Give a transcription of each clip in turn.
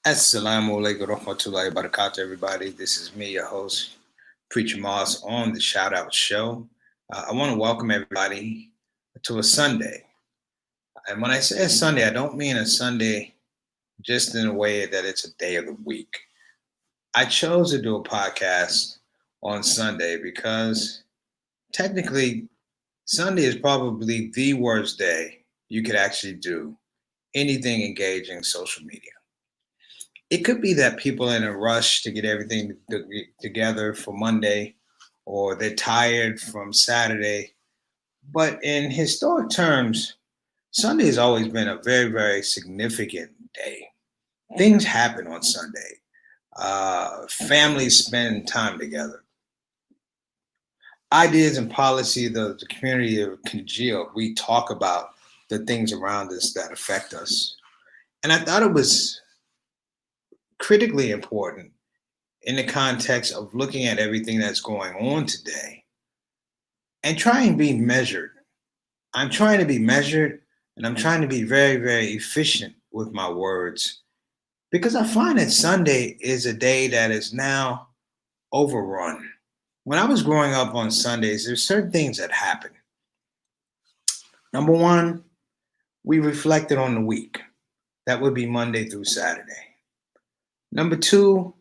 Assalamu alaikum warahmatullahi wabarakatuh, everybody. This is me, your host, Preacher Moss, on the Shout Out Show. I want to welcome everybody to a Sunday. And when I say a Sunday, I don't mean a Sunday just in a way that it's a day of the week. I chose to do a podcast on Sunday because technically, Sunday is probably the worst day you could actually do anything engaging social media. It could be that people are in a rush to get everything together for Monday, or they're tired from Saturday. But in historic terms, Sunday has always been a very, very significant day. Things happen on Sunday. Families spend time together. Ideas and policy, the community are congealed. We talk about the things around us that affect us. And I thought it was critically important in the context of looking at everything that's going on today and try and be measured. I'm trying to be measured and I'm trying to be very, very efficient with my words because I find that Sunday is a day that is now overrun. When I was growing up on Sundays, there's certain things that happen. Number one, we reflected on the week. That would be Monday through Saturday. Number two,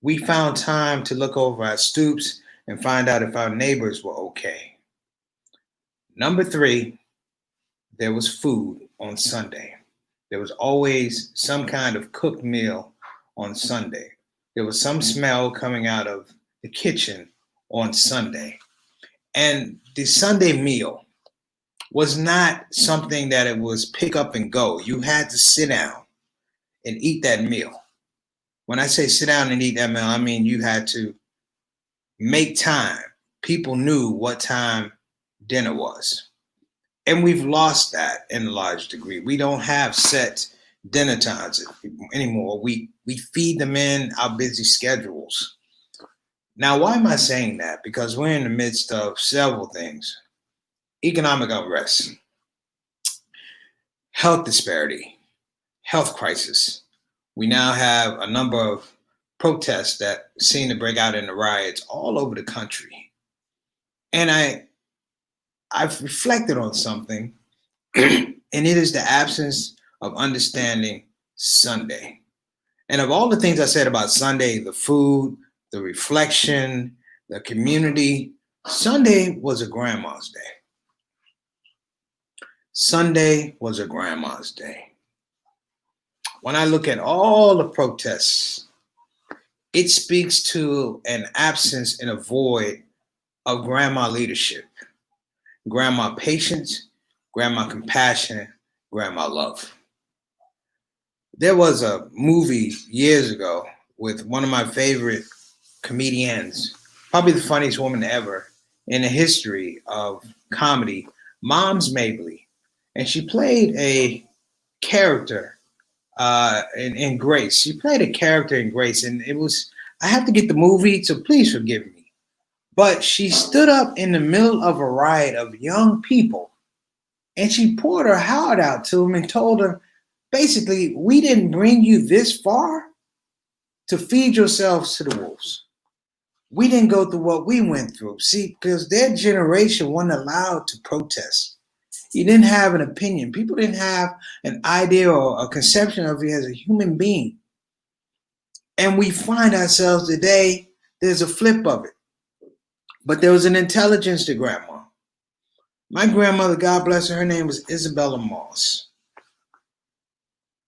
we found time to look over our stoops and find out if our neighbors were okay. Number three, there was food on Sunday. There was always some kind of cooked meal on Sunday. There was some smell coming out of the kitchen on Sunday. And the Sunday meal was not something that it was pick up and go. You had to sit down and eat that meal. When I say sit down and eat that meal, I mean you had to make time. People knew what time dinner was. And we've lost that in a large degree. We don't have set dinner times anymore. We feed them in our busy schedules. Now, why am I saying that? Because we're in the midst of several things. Economic unrest, health disparity, health crisis. We now have a number of protests that seem to break out into riots all over the country. And I've reflected on something, and it is the absence of understanding Sunday. And of all the things I said about Sunday, the food, the reflection, the community, Sunday was a grandma's day. Sunday was a grandma's day. When I look at all the protests, it speaks to an absence and a void of grandma leadership, grandma patience, grandma compassion, grandma love. There was a movie years ago with one of my favorite comedians, probably the funniest woman ever in the history of comedy, Moms Mabley. And she played a character in Grace. She played a character in Grace, and it was, I have to get the movie, so please forgive me. But she stood up in the middle of a riot of young people, and she poured her heart out to them and told them, basically, we didn't bring you this far to feed yourselves to the wolves. We didn't go through what we went through. See, because their generation wasn't allowed to protest. You didn't have an opinion. People didn't have an idea or a conception of you as a human being. And we find ourselves today, there's a flip of it. But there was an intelligence to grandma. My grandmother, God bless her, her name was Isabella Moss.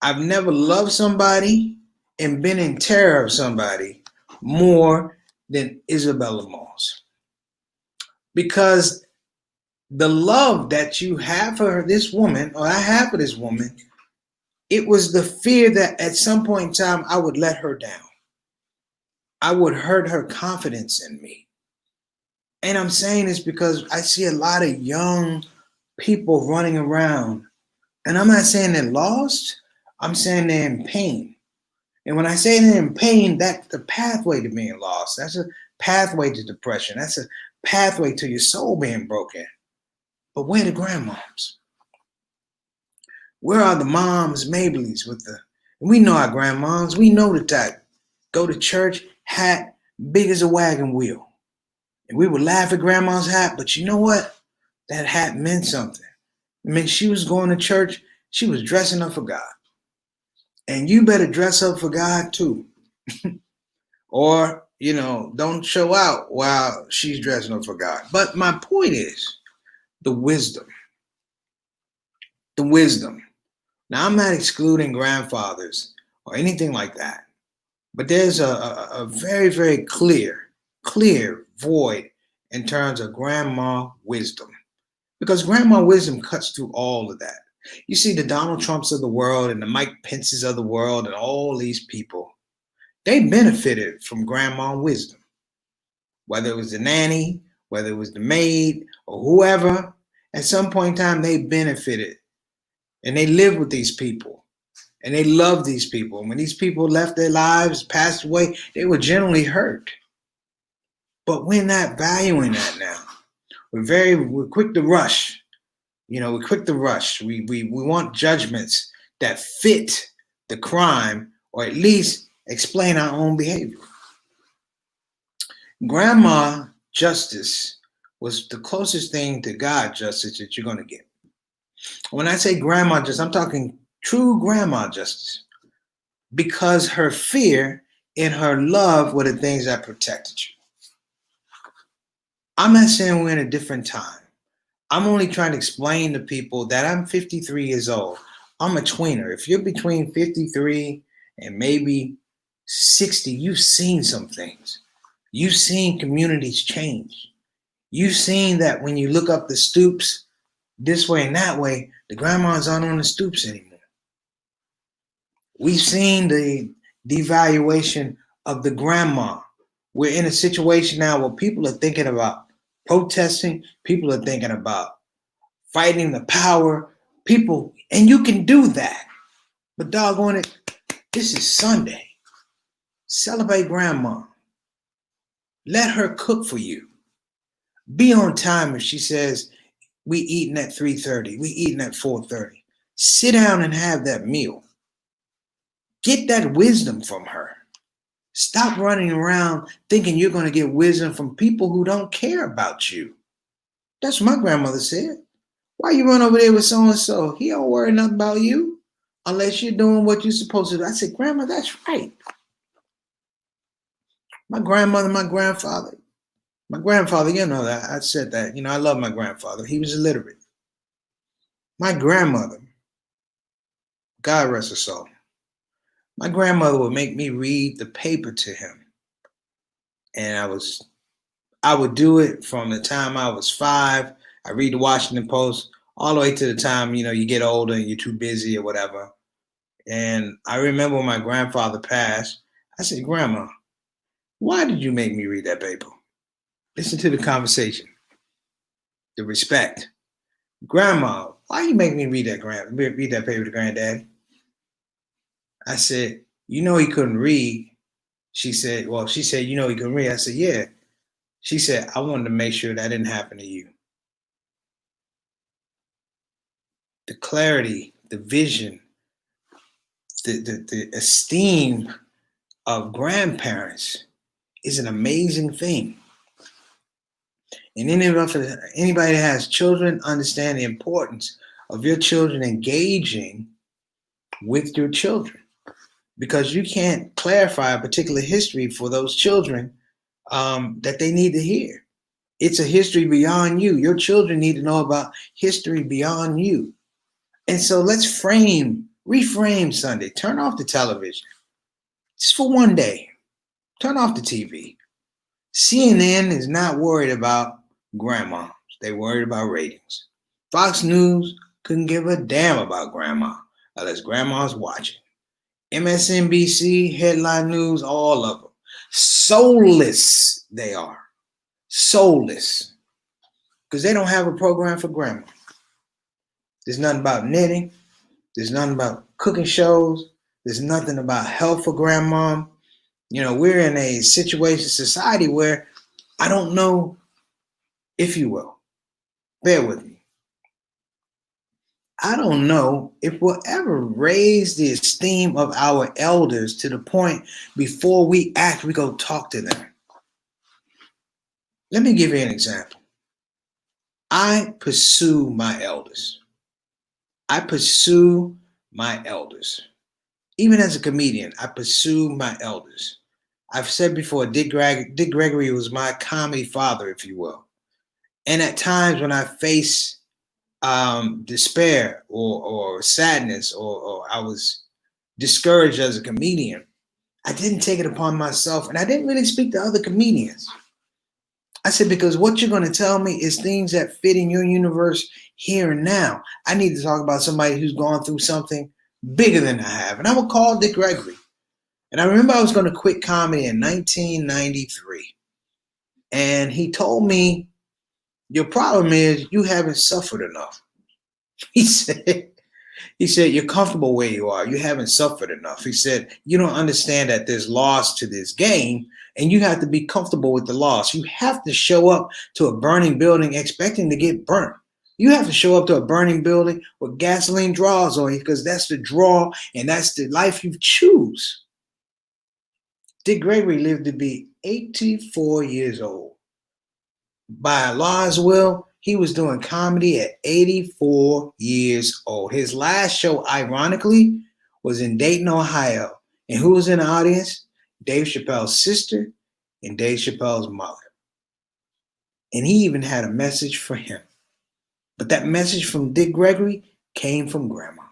I've never loved somebody and been in terror of somebody more than Isabella Moss. Because the love that you have for this woman, or I have for this woman, it was the fear that at some point in time I would let her down. I would hurt her confidence in me. And I'm saying this because I see a lot of young people running around. And I'm not saying they're lost. I'm saying they're in pain. And when I say they're in pain, that's the pathway to being lost. That's a pathway to depression. That's a pathway to your soul being broken. But where are the grandmoms? Where are the moms Mableys with the We know our grandmoms. We know that go to church, hat big as a wagon wheel. And we would laugh at grandma's hat, but you know what? That hat meant something. It meant she was going to church. She was dressing up for God. And you better dress up for God too. Or, don't show out while she's dressing up for God. But my point is the wisdom. The wisdom. Now, I'm not excluding grandfathers or anything like that. But there's a very, very clear void in terms of grandma wisdom. Because grandma wisdom cuts through all of that. You see, the Donald Trumps of the world and the Mike Pences of the world and all these people, they benefited from grandma wisdom. Whether it was the nanny, whether it was the maid, or whoever, at some point in time, they benefited. And they lived with these people. And they loved these people. And when these people left their lives, passed away, they were generally hurt. But we're not valuing that now. We're quick to rush. We're quick to rush. We want judgments that fit the crime or at least explain our own behavior. Grandma justice was the closest thing to God justice that you're going to get. When I say grandma justice, I'm talking true grandma justice, because her fear and her love were the things that protected you. I'm not saying we're in a different time. I'm only trying to explain to people that I'm 53 years old. I'm a tweener. If you're between 53 and maybe 60, you've seen some things. You've seen communities change. You've seen that when you look up the stoops this way and that way, the grandmas aren't on the stoops anymore. We've seen the devaluation of the grandma. We're in a situation now where people are thinking about protesting. People are thinking about fighting the power. People, and you can do that. But doggone it, this is Sunday. Celebrate grandma. Let her cook for you. Be on time if she says, we eating at 3:30, we eating at 4:30. Sit down and have that meal. Get that wisdom from her. Stop running around thinking you're going to get wisdom from people who don't care about you. That's what my grandmother said. Why you run over there with so-and-so? He don't worry nothing about you unless you're doing what you're supposed to do. I said, Grandma, that's right. My grandmother, my grandfather, that I said that, I love my grandfather. He was illiterate. My grandmother, God rest her soul, my grandmother would make me read the paper to him. And I would do it from the time I was 5. I read the Washington Post all the way to the time, you get older and you're too busy or whatever. And I remember when my grandfather passed, I said, Grandma, why did you make me read that paper? Listen to the conversation, the respect. Grandma, why you make me read that paper to Granddaddy? I said, he couldn't read. She said, he couldn't read. I said, yeah. She said, I wanted to make sure that didn't happen to you. The clarity, the vision, the esteem of grandparents is an amazing thing. And anybody that has children understand the importance of your children engaging with your children, because you can't clarify a particular history for those children that they need to hear. It's a history beyond you. Your children need to know about history beyond you. And so let's reframe Sunday. Turn off the television. Just for one day. Turn off the TV. CNN is not worried about grandma. They're worried about ratings. Fox News couldn't give a damn about grandma unless grandma's watching. MSNBC, headline news, all of them. Soulless they are. Soulless. Because they don't have a program for grandma. There's nothing about knitting. There's nothing about cooking shows. There's nothing about health for grandma. We're in a society where I don't know, if you will, bear with me. I don't know if we'll ever raise the esteem of our elders to the point before we act, we go talk to them. Let me give you an example. I pursue my elders. I pursue my elders. Even as a comedian, I pursue my elders. I've said before, Dick Gregory was my comedy father, if you will. And at times when I face despair or sadness or I was discouraged as a comedian, I didn't take it upon myself and I didn't really speak to other comedians. I said, because what you're going to tell me is things that fit in your universe here and now. I need to talk about somebody who's gone through something bigger than I have. And I would call Dick Gregory. And I remember I was going to quit comedy in 1993. And he told me, your problem is you haven't suffered enough. He said, you're comfortable where you are. You haven't suffered enough. He said, you don't understand that there's loss to this game and you have to be comfortable with the loss. You have to show up to a burning building expecting to get burnt. You have to show up to a burning building with gasoline draws on you because that's the draw and that's the life you choose. Dick Gregory lived to be 84 years old. By Allah's will, he was doing comedy at 84 years old. His last show, ironically, was in Dayton, Ohio. And who was in the audience? Dave Chappelle's sister and Dave Chappelle's mother. And he even had a message for him. But that message from Dick Gregory came from Grandma.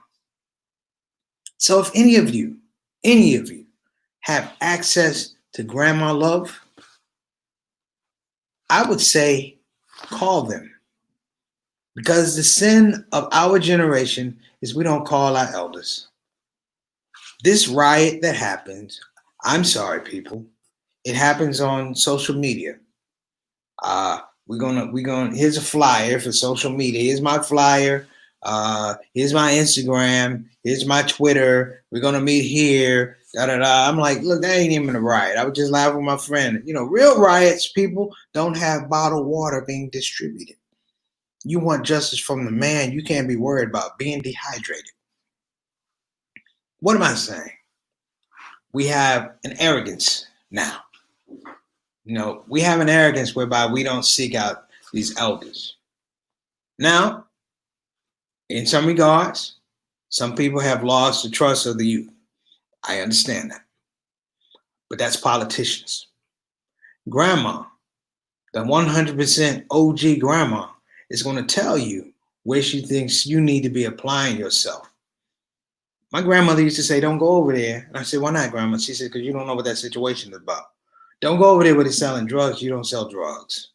So if any of you have access to Grandma love, I would say call them. Because the sin of our generation is we don't call our elders. This riot that happens, I'm sorry, people, it happens on social media. Here's a flyer for social media. Here's my flyer. Here's my Instagram. Here's my Twitter. We're gonna meet here. Da da da. I'm like, look, that ain't even a riot. I was just laughing with my friend. You know, real riots, people don't have bottled water being distributed. You want justice from the man. You can't be worried about being dehydrated. What am I saying? We have an arrogance now. You know, we have an arrogance whereby we don't seek out these elders. Now, in some regards, some people have lost the trust of the youth. I understand that. But that's politicians. Grandma, the 100% OG grandma, is going to tell you where she thinks you need to be applying yourself. My grandmother used to say, don't go over there. And I said, why not, Grandma? She said, because you don't know what that situation is about. Don't go over there where they're selling drugs. You don't sell drugs.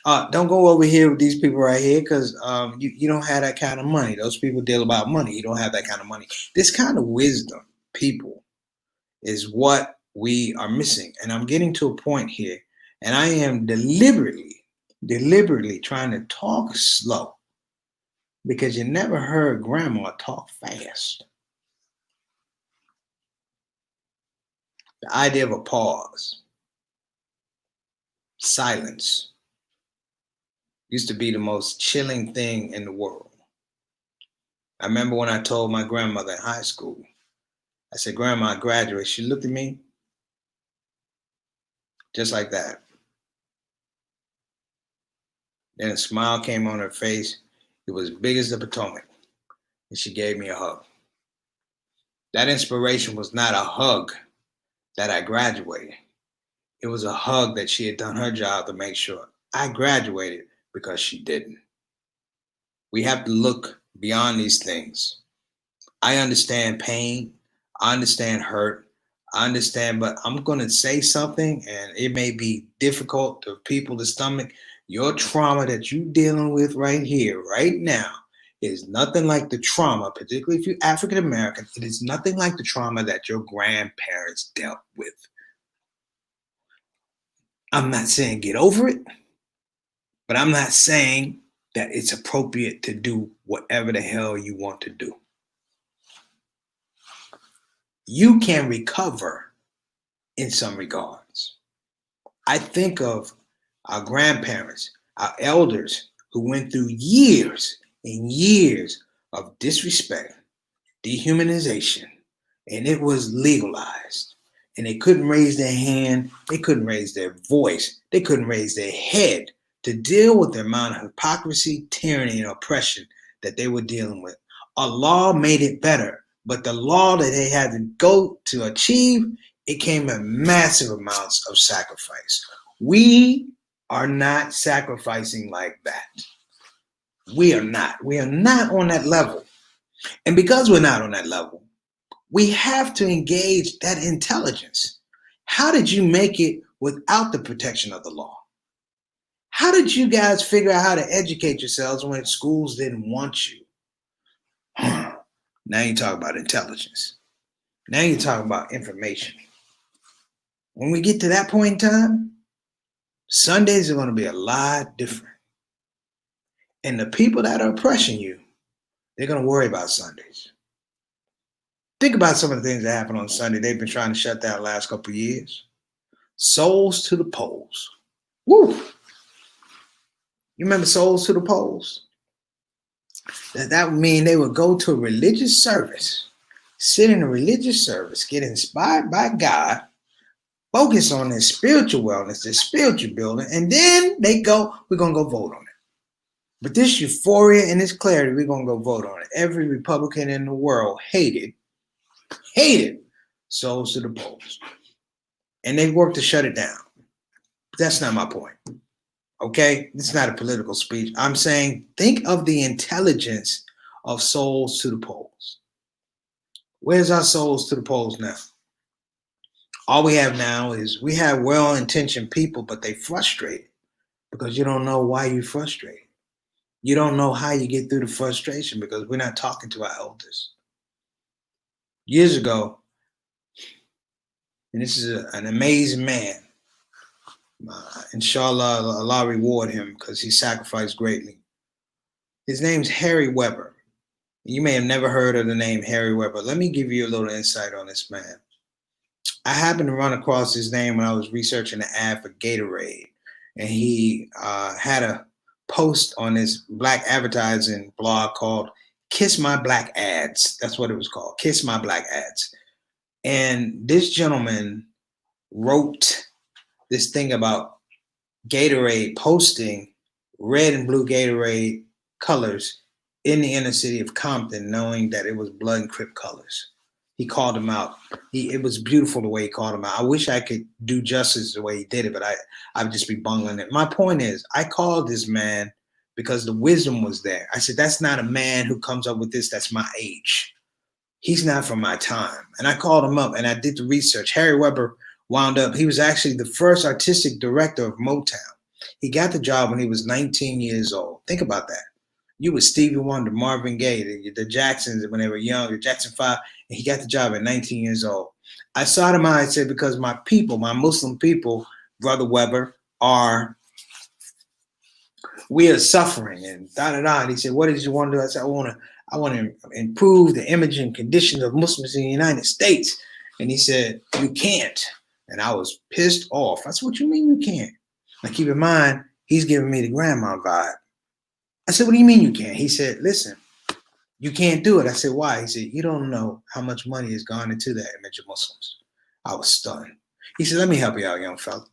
Don't go over here with these people right here because you don't have that kind of money. Those people deal about money. You don't have that kind of money. This kind of wisdom, people, is what we are missing. And I'm getting to a point here, and I am deliberately trying to talk slow because you never heard Grandma talk fast. The idea of a pause, silence, used to be the most chilling thing in the world. I remember when I told my grandmother in high school, I said, Grandma, I graduated. She looked at me just like that. Then a smile came on her face. It was big as the Potomac. And she gave me a hug. That inspiration was not a hug that I graduated. It was a hug that she had done her job to make sure I graduated because she didn't. We have to look beyond these things. I understand pain. I understand hurt. I understand, but I'm going to say something and it may be difficult to people to stomach. Your trauma that you're dealing with right here, right now, is nothing like the trauma, particularly if you're African American, it is nothing like the trauma that your grandparents dealt with. I'm not saying get over it, but I'm not saying that it's appropriate to do whatever the hell you want to do. You can recover in some regards. I think of our grandparents, our elders who went through years and years of disrespect, dehumanization, and it was legalized. And they couldn't raise their hand, they couldn't raise their voice, they couldn't raise their head to deal with the amount of hypocrisy, tyranny, and oppression that they were dealing with. A law made it better, but the law that they had to go to achieve, it came at massive amounts of sacrifice. We are not sacrificing like that. We are not. We are not on that level. And because we're not on that level, we have to engage that intelligence. How did you make it without the protection of the law? How did you guys figure out how to educate yourselves when schools didn't want you? Now you talk about intelligence. Now you talk about information. When we get to that point in time, Sundays are going to be a lot different. And the people that are oppressing you, they're going to worry about Sundays. Think about some of the things that happen on Sunday. They've been trying to shut down the last couple of years. Souls to the polls. Woo! You remember souls to the polls? That would mean they would go to a religious service, sit in a religious service, get inspired by God, focus on their spiritual wellness, their spiritual building, and then they go, we're going to go vote on it. But this euphoria and this clarity, we're going to go vote on it. Every Republican in the world hated souls to the polls. And they worked to shut it down. But that's not my point. Okay? It's not a political speech. I'm saying think of the intelligence of souls to the polls. Where's our souls to the polls now? All we have now is we have well-intentioned people, but they frustrated because you don't know why you're frustrated. You don't know how you get through the frustration because we're not talking to our elders. Years ago, and this is an amazing man, inshallah, Allah reward him because he sacrificed greatly. His name's Harry Weber. You may have never heard of the name Harry Weber. Let me give you a little insight on this man. I happened to run across his name when I was researching the ad for Gatorade. And he had a post on his black advertising blog called Kiss My Black Ads. That's what it was called, Kiss My Black Ads. And this gentleman wrote this thing about Gatorade posting red and blue Gatorade colors in the inner city of Compton, knowing that it was blood and Crip colors. He called them out. It was beautiful the way he called them out. I wish I could do justice the way he did it, but I would just be bungling it. My point is, I called this man because the wisdom was there. I said, that's not a man who comes up with this that's my age. He's not from my time. And I called him up and I did the research. Harry Weber wound up, he was actually the first artistic director of Motown. He got the job when he was 19 years old. Think about that. You were Stevie Wonder, Marvin Gaye, the Jacksons when they were young, the Jackson 5, and he got the job at 19 years old. I sought him out and said, because my people, my Muslim people, Brother Weber, we are suffering and da-da-da. And he said, what did you want to do? I said, I want to improve the image and condition of Muslims in the United States. And he said, you can't. And I was pissed off. I said, what you mean you can't? Now keep in mind, he's giving me the grandma vibe. I said, what do you mean you can't? He said, listen, you can't do it. I said, why? He said, you don't know how much money has gone into that image of Muslims. I was stunned. He said, let me help you out, young fella.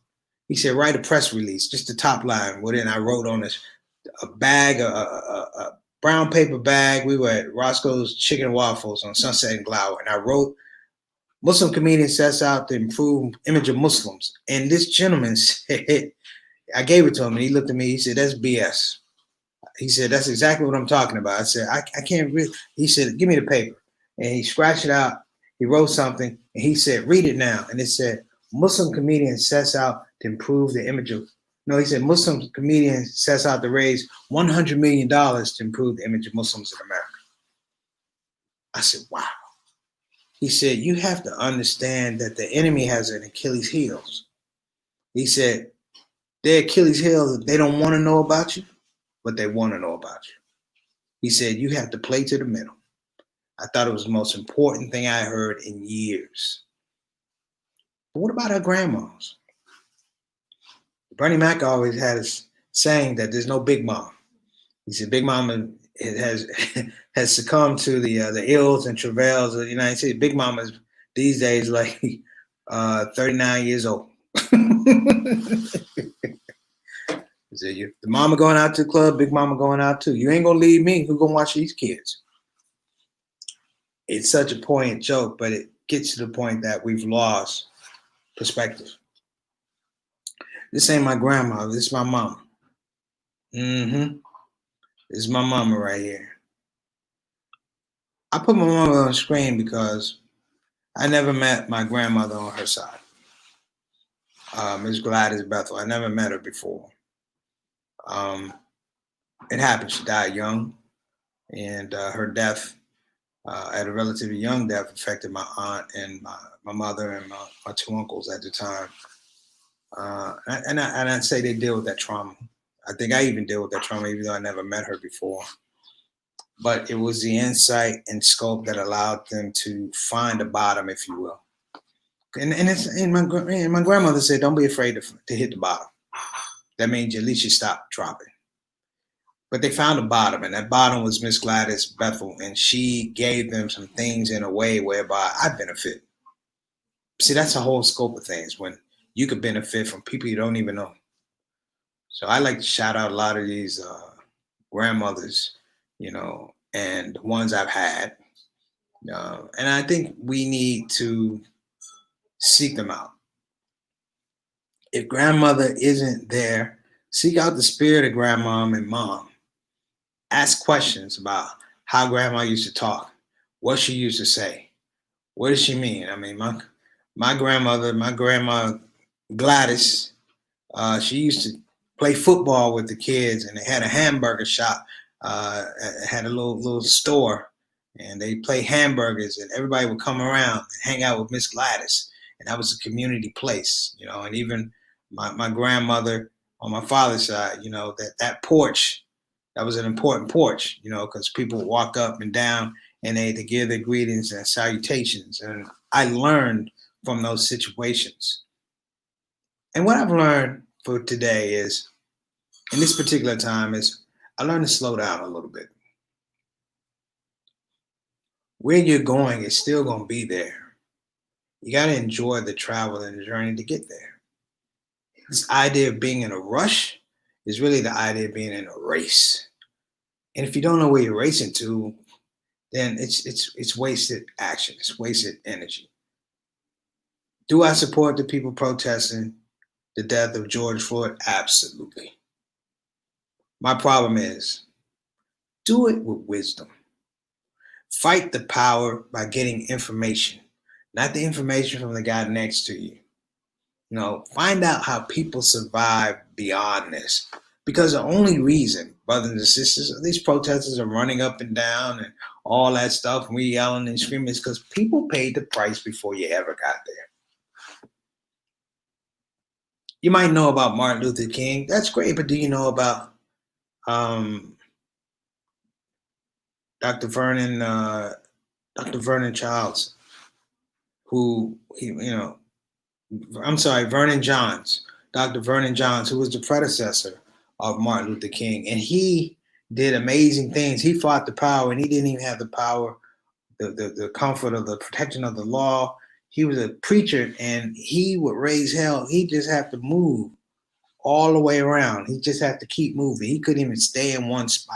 He said, write a press release, just the top line. Well, then I wrote on this a bag, a brown paper bag. We were at Roscoe's Chicken and Waffles on Sunset and Glower. And I wrote, Muslim comedian sets out to improve image of Muslims. And this gentleman said, I gave it to him and he looked at me. He said, that's BS. He said, that's exactly what I'm talking about. I said, I can't read. He said, give me the paper. And he scratched it out. He wrote something and he said, read it now. And it said, Muslim comedian sets out to improve the image of, no, he said, Muslim comedian sets out to raise $100 million to improve the image of Muslims in America. I said, wow. He said, you have to understand that the enemy has an Achilles heels. He said, their Achilles heels, they don't want to know about you, but they want to know about you. He said, you have to play to the middle. I thought it was the most important thing I heard in years. But what about our grandmas? Bernie Mac always had us saying that there's no big mom. He said, big mama, it has has succumbed to the ills and travails of the United States. Big Mama's these days like 39 years old. So the mama going out to the club, Big Mama going out too. You ain't gonna leave me. Who gonna watch these kids? It's such a poignant joke, but it gets to the point that we've lost perspective. This ain't my grandma. This is my mama. Mm-hmm. This is my mama right here. I put my mama on the screen because I never met my grandmother on her side, Miss Gladys Bethel. I never met her before. It happened. She died young, and her death, at a relatively young death, affected my aunt and my mother and my two uncles at the time. And I'd say they deal with that trauma. I think I even deal with that trauma, even though I never met her before. But it was the insight and scope that allowed them to find a bottom, if you will. And my grandmother said, "Don't be afraid to hit the bottom. That means at least you stop dropping." But they found a bottom, and that bottom was Miss Gladys Bethel, and she gave them some things in a way whereby I benefit. See, that's the whole scope of things, when you could benefit from people you don't even know. So I like to shout out a lot of these grandmothers, and the ones I've had. And I think we need to seek them out. If grandmother isn't there, seek out the spirit of grandmom and mom. Ask questions about how grandma used to talk, what she used to say. What does she mean? I mean, my grandma Gladys, she used to play football with the kids, and they had a hamburger shop, had a little store, and they play hamburgers, and everybody would come around and hang out with Miss Gladys, and that was a community place, And even my grandmother on my father's side, that porch, that was an important porch, because people would walk up and down, and they give their greetings and salutations, and I learned from those situations. And what I've learned for today is, in this particular time, is I learned to slow down a little bit. Where you're going is still going to be there. You got to enjoy the travel and the journey to get there. This idea of being in a rush is really the idea of being in a race. And if you don't know where you're racing to, then it's wasted action. It's wasted energy. Do I support the people protesting the death of George Floyd? Absolutely. My problem is, do it with wisdom. Fight the power by getting information, not the information from the guy next to you. Find out how people survive beyond this. Because the only reason, brothers and sisters, these protesters are running up and down and all that stuff, and we yelling and screaming, is because people paid the price before you ever got there. You might know about Martin Luther King. That's great, but do you know about Dr. Vernon Childs, Vernon Johns, Dr. Vernon Johns, who was the predecessor of Martin Luther King, and he did amazing things. He fought the power, and he didn't even have the power, the comfort of the protection of the law. He was a preacher, and he would raise hell. He just had to move all the way around. He just had to keep moving. He couldn't even stay in one spot.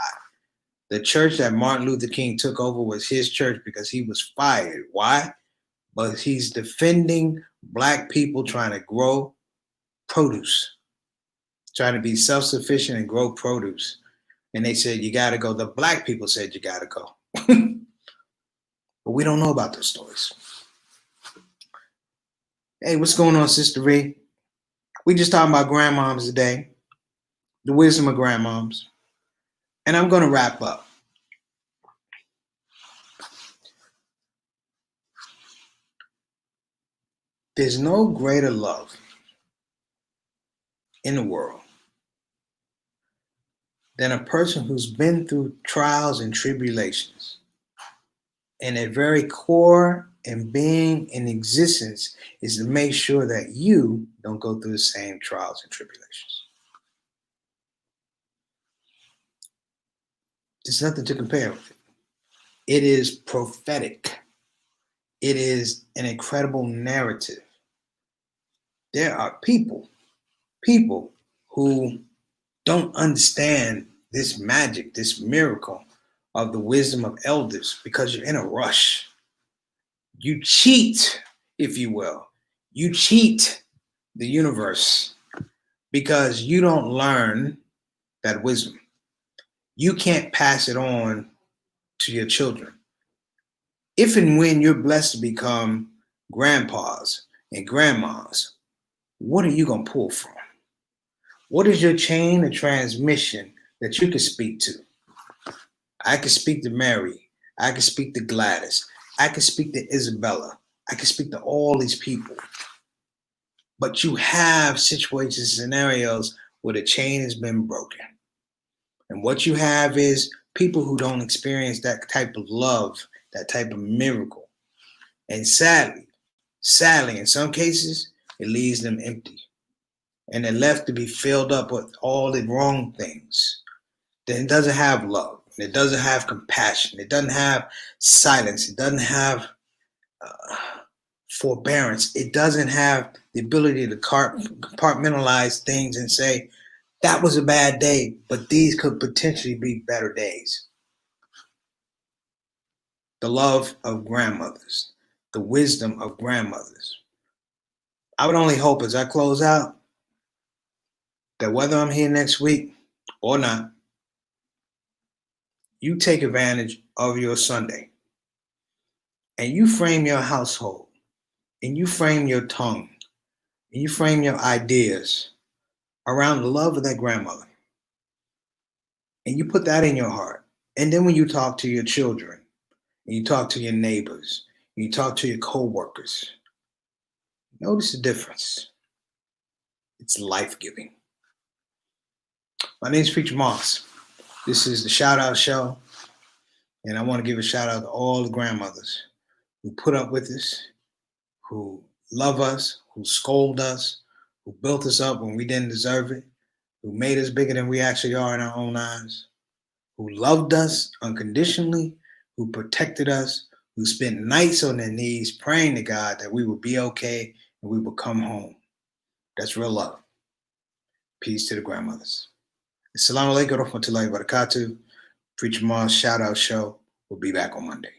The church that Martin Luther King took over was his church because he was fired. Why? But he's defending Black people trying to grow produce, trying to be self-sufficient and grow produce. And they said, you got to go. The Black people said, you got to go. But we don't know about those stories. Hey, what's going on, Sister Ree? We just talking about grandmoms today, the wisdom of grandmoms. And I'm going to wrap up. There's no greater love in the world than a person who's been through trials and tribulations. And at very core and being in existence is to make sure that you don't go through the same trials and tribulations. There's nothing to compare with it. It is prophetic. It is an incredible narrative. There are people who don't understand this magic, this miracle of the wisdom of elders because you're in a rush. You cheat, if you will. You cheat the universe because you don't learn that wisdom. You can't pass it on to your children. If and when you're blessed to become grandpas and grandmas, what are you going to pull from? What is your chain of transmission that you can speak to? I can speak to Mary. I can speak to Gladys. I can speak to Isabella. I can speak to all these people. But you have situations, scenarios where the chain has been broken. And what you have is people who don't experience that type of love, that type of miracle. And sadly, in some cases, it leaves them empty. And they're left to be filled up with all the wrong things. Then it doesn't have love. It doesn't have compassion. It doesn't have silence. It doesn't have forbearance. It doesn't have the ability to compartmentalize things and say, that was a bad day, but these could potentially be better days. The love of grandmothers, the wisdom of grandmothers. I would only hope as I close out that whether I'm here next week or not, you take advantage of your Sunday and you frame your household and you frame your tongue and you frame your ideas around the love of that grandmother. And you put that in your heart. And then when you talk to your children, and you talk to your neighbors, and you talk to your co-workers, notice the difference. It's life-giving. My name is Preacher Moss. This is the Shout Out Show. And I want to give a shout out to all the grandmothers who put up with us, who love us, who scold us, who built us up when we didn't deserve it, who made us bigger than we actually are in our own eyes, who loved us unconditionally, who protected us, who spent nights on their knees praying to God that we would be okay and we would come home. That's real love. Peace to the grandmothers. Assalamu alaikum warahmatullahi wabarakatuh. Preacher Moss Shout Out Show. We'll be back on Monday.